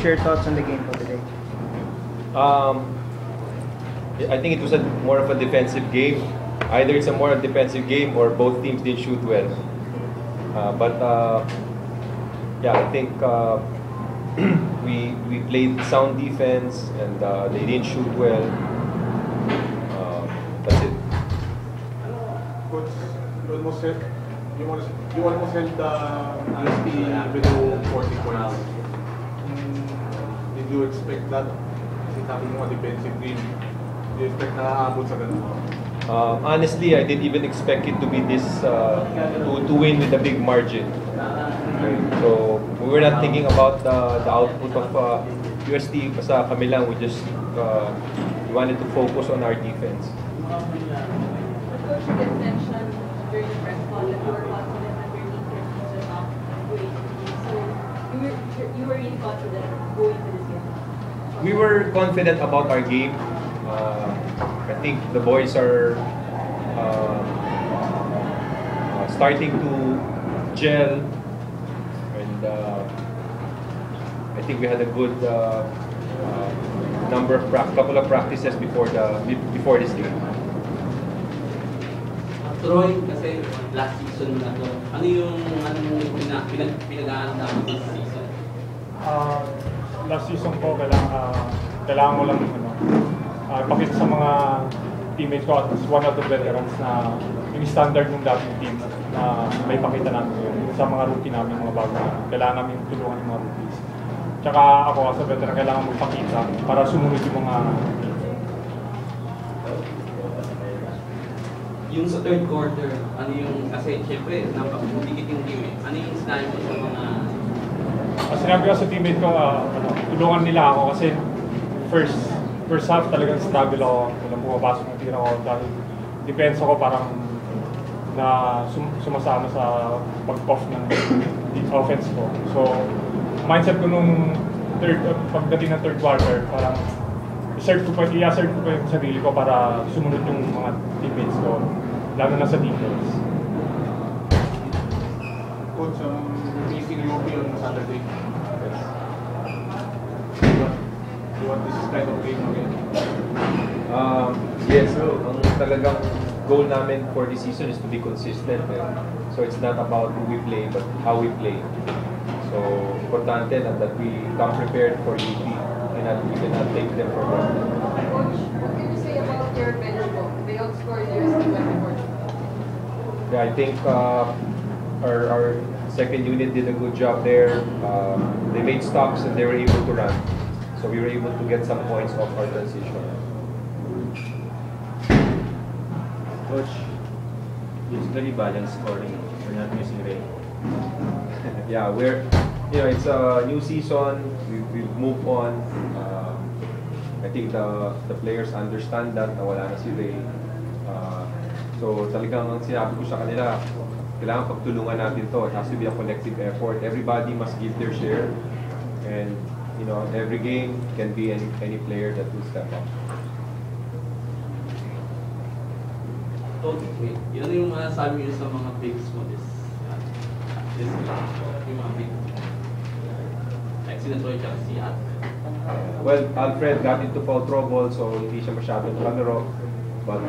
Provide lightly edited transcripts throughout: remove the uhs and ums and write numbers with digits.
Coach, your thoughts on the game for today? I think it was more of a defensive game. Either it's a more defensive game or both teams didn't shoot well. Yeah, I think we played sound defense and they didn't shoot well. That's it. Coach, you almost held the USP below 40 points. Did you expect that? Kasi sabi mo defensive game. Did you expect na aabot sa ganun? Honestly, I didn't even expect it to be this to win with a big margin. Okay. So we were not thinking about the output of UST. Basta kami lang, we wanted to focus on our defense. Coach, you did mention during the press call that you were confident underneath your team's attack going to the game. So you were really confident going to this game? We were confident about our game. I think the boys are starting to gel, and I think we had a good couple of practices before this game. Troy, kasi last season mo na to, ano yung pinag-aaral namin this season? Last season po, kailangan mo lang ipakita sa mga teammates ko as one of the veterans na yung standard ng dating team na may pakita namin yun sa mga rookie namin, mga bago namin. Kailangan namin tulungan yung mga rookies. Tsaka ako as a veteran, kailangan mo ipakita para sumunod yung mga Yung sa third quarter, ano yung, kasi syempre, napakadikit yung team eh. Ano yung sinabi mo sa mga... Sinabi ko sa teammate ko, tulungan nila ako kasi first half talagang struggle ako. Walang pumapasok ng tira ko dahil depensa ko parang na sumasama sa pag-off ng offense ko. So, mindset ko nung pagdating ng third quarter, parang i-assert ko pa yung sarili ko para sumunod yung mga teammates ko, lalo na sa defense. Coach, facing UP on Saturday. You want this kind of game again? Yes, so ang talagang goal namin for this season is to be consistent. So it's not about who we play, but how we play. So importante na that we come prepared for UP and we cannot take them for granted. Coach, what can you say about your bench mo? They outscored UST 24. Yeah, I think our second unit did a good job there. They made stops and they were able to run. So we were able to get some points off our transition. Coach, usually balance scoring. We're not missing Ray. Yeah, it's a new season. We've moved on. I think the players understand that na wala na si Ray. So talagang sinabi ko sa kanila, kailangan pagtulungan natin to. It has to be a collective effort. Everybody must give their share. And every game can be any player that will step up. Okay, yun yung sabi nyo sa mga bigs mo this yung mga big like sina Troy tsaka si Alfred. Well, Alfred got into foul trouble, so hindi siya masyadong kalaro. But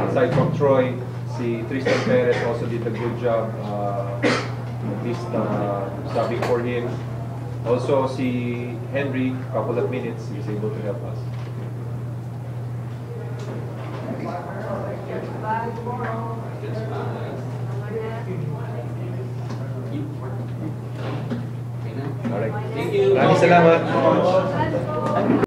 aside from Troy, si Tristan Perez also did a good job, at least subbing for him. Also, si Henry, couple of minutes, he was able to help us. Okay na. Alright. Thank you. Maraming salamat.